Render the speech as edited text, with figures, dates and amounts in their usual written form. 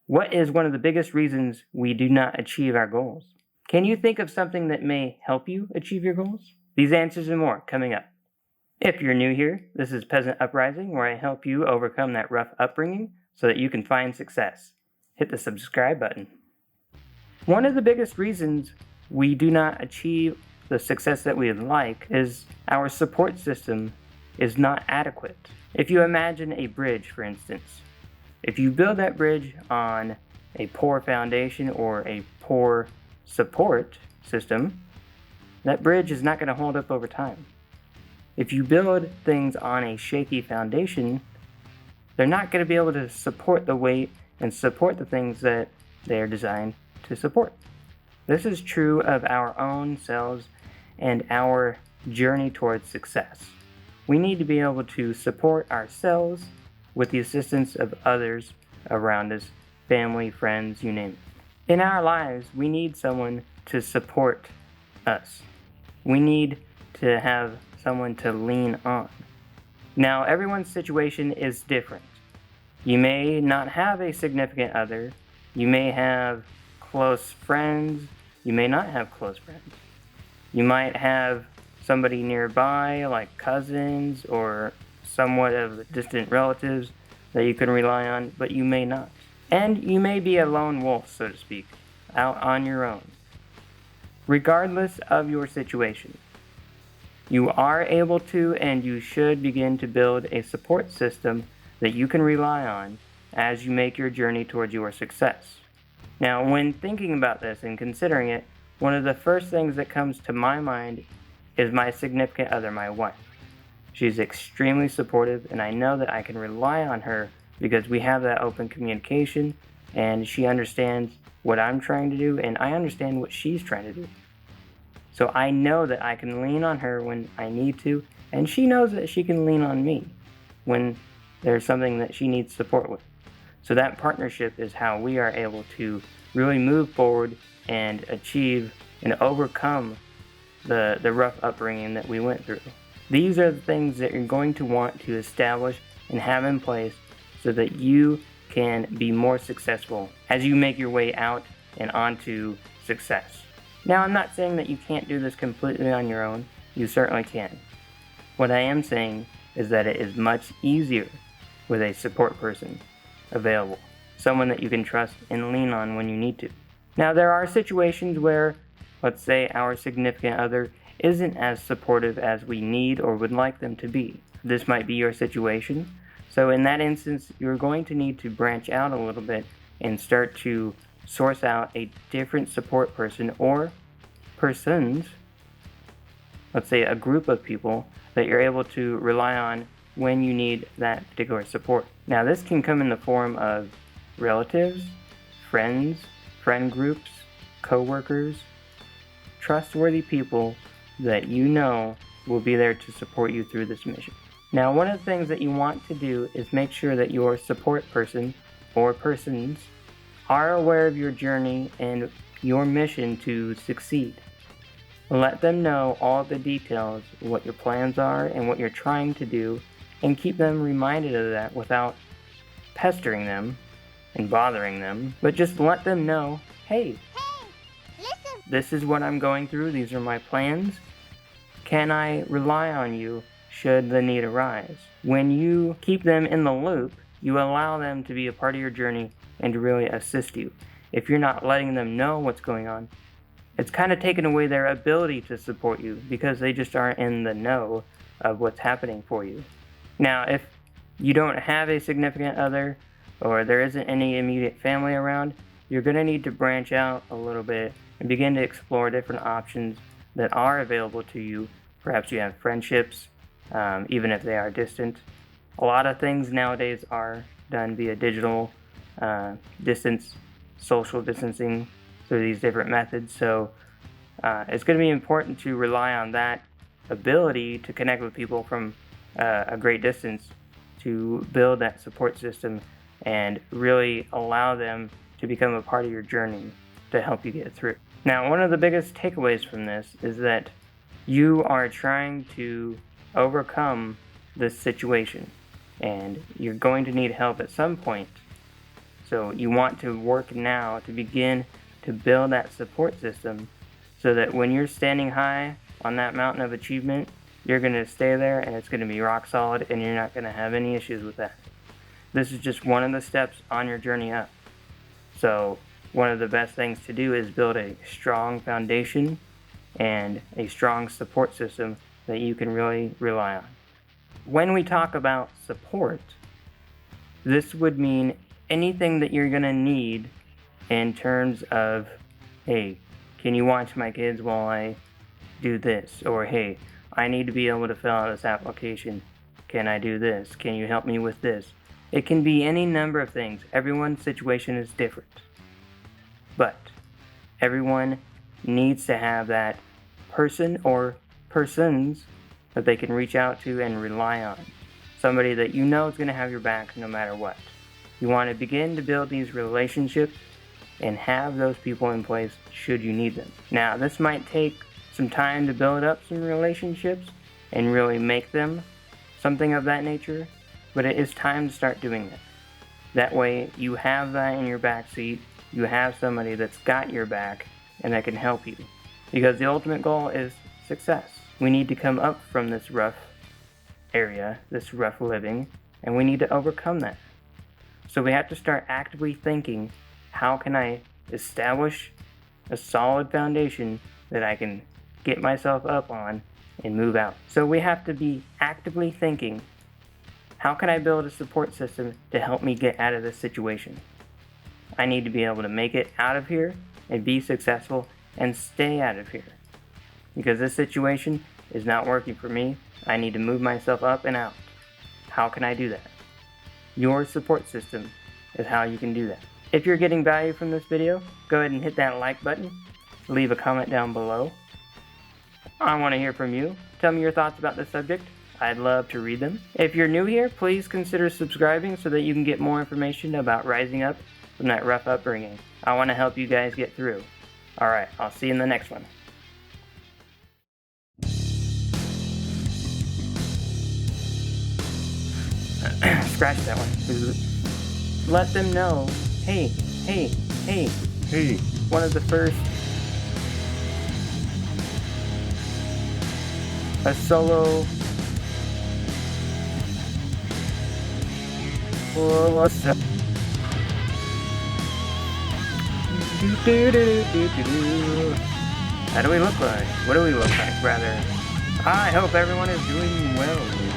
What is one of the biggest reasons we do not achieve our goals? Can you think of something that may help you achieve your goals? These answers and more coming up. If you're new here, this is Peasant Uprising, where I help you overcome that rough upbringing so that you can find success. Hit the subscribe button. One of the biggest reasons we do not achieve the success that we would like is our support system is not adequate. If you imagine a bridge, for instance, if you build that bridge on a poor foundation or a poor support system, that bridge is not going to hold up over time. If you build things on a shaky foundation, they're not going to be able to support the weight and support the things that they are designed to support. This is true of our own selves and our journey towards success. We need to be able to support ourselves with the assistance of others around us, family, friends, you name it. In our lives, we need someone to support us. We need to have someone to lean on. Now, everyone's situation is different. You may not have a significant other. You may have close friends. You may not have close friends. You might have somebody nearby, like cousins or somewhat of distant relatives that you can rely on, but you may not. And you may be a lone wolf, so to speak, out on your own. Regardless of your situation, you are able to and you should begin to build a support system that you can rely on as you make your journey towards your success. Now, when thinking about this and considering it, one of the first things that comes to my mind is my significant other, my wife. She's extremely supportive, and I know that I can rely on her because we have that open communication, and she understands what I'm trying to do, and I understand what she's trying to do. So I know that I can lean on her when I need to, and she knows that she can lean on me when there's something that she needs support with. So that partnership is how we are able to really move forward and achieve and overcome the rough upbringing that we went through. These are the things that you're going to want to establish and have in place so that you can be more successful as you make your way out and onto success. Now, I'm not saying that you can't do this completely on your own. You certainly can. What I am saying is that it is much easier with a support person available, someone that you can trust and lean on when you need to. Now, there are situations where, let's say, our significant other isn't as supportive as we need or would like them to be. This might be your situation. So in that instance, you're going to need to branch out a little bit and start to source out a different support person or persons, let's say a group of people that you're able to rely on when you need that particular support. Now, this can come in the form of relatives, friends, friend groups, co-workers, trustworthy people that you know will be there to support you through this mission. Now, one of the things that you want to do is make sure that your support person or persons are aware of your journey and your mission to succeed. Let them know all the details, what your plans are and what you're trying to do, and keep them reminded of that without pestering them and bothering them, but just let them know, hey, Listen. this is what I'm going through, these are my plans. Can I rely on you should the need arise? When you keep them in the loop, you allow them to be a part of your journey and to really assist you. If you're not letting them know what's going on, it's kind of taken away their ability to support you because they just aren't in the know of what's happening for you. Now, if you don't have a significant other or there isn't any immediate family around, you're going to need to branch out a little bit and begin to explore different options that are available to you. Perhaps you have friendships, even if they are distant. A lot of things nowadays are done via digital distance, social distancing through these different methods. So it's going to be important to rely on that ability to connect with people from a great distance to build that support system and really allow them to become a part of your journey to help you get through. Now, one of the biggest takeaways from this is that you are trying to overcome this situation, and you're going to need help at some point. So you want to work now to begin to build that support system so that when you're standing high on that mountain of achievement, you're going to stay there and it's going to be rock solid and you're not going to have any issues with that. This is just one of the steps on your journey up. So one of the best things to do is build a strong foundation and a strong support system that you can really rely on. When we talk about support, this would mean anything that you're going to need in terms of, hey, can you watch my kids while I do this? Or, hey, I need to be able to fill out this application. Can I do this? Can you help me with this? It can be any number of things. Everyone's situation is different. But everyone needs to have that person or persons that they can reach out to and rely on. Somebody that you know is going to have your back no matter what. You want to begin to build these relationships and have those people in place should you need them. Now, this might take some time to build up some relationships and really make them something of that nature, but it is time to start doing that. That way, you have that in your back seat. You have somebody that's got your back and that can help you. Because the ultimate goal is success. We need to come up from this rough area, this rough living, and we need to overcome that. So we have to start actively thinking, how can I establish a solid foundation that I can get myself up on and move out? So we have to be actively thinking, how can I build a support system to help me get out of this situation? I need to be able to make it out of here and be successful and stay out of here. Because this situation is not working for me. I need to move myself up and out. How can I do that? Your support system is how you can do that. If you're getting value from this video, go ahead and hit that like button. Leave a comment down below. I want to hear from you. Tell me your thoughts about this subject. I'd love to read them. If you're new here, please consider subscribing so that you can get more information about rising up from that rough upbringing. I want to help you guys get through. Alright, I'll see you in the next one. Scratch that one. Let them know, hey, one of the first a solo what's up? How do we look like? What do we look like, rather? I hope everyone is doing well.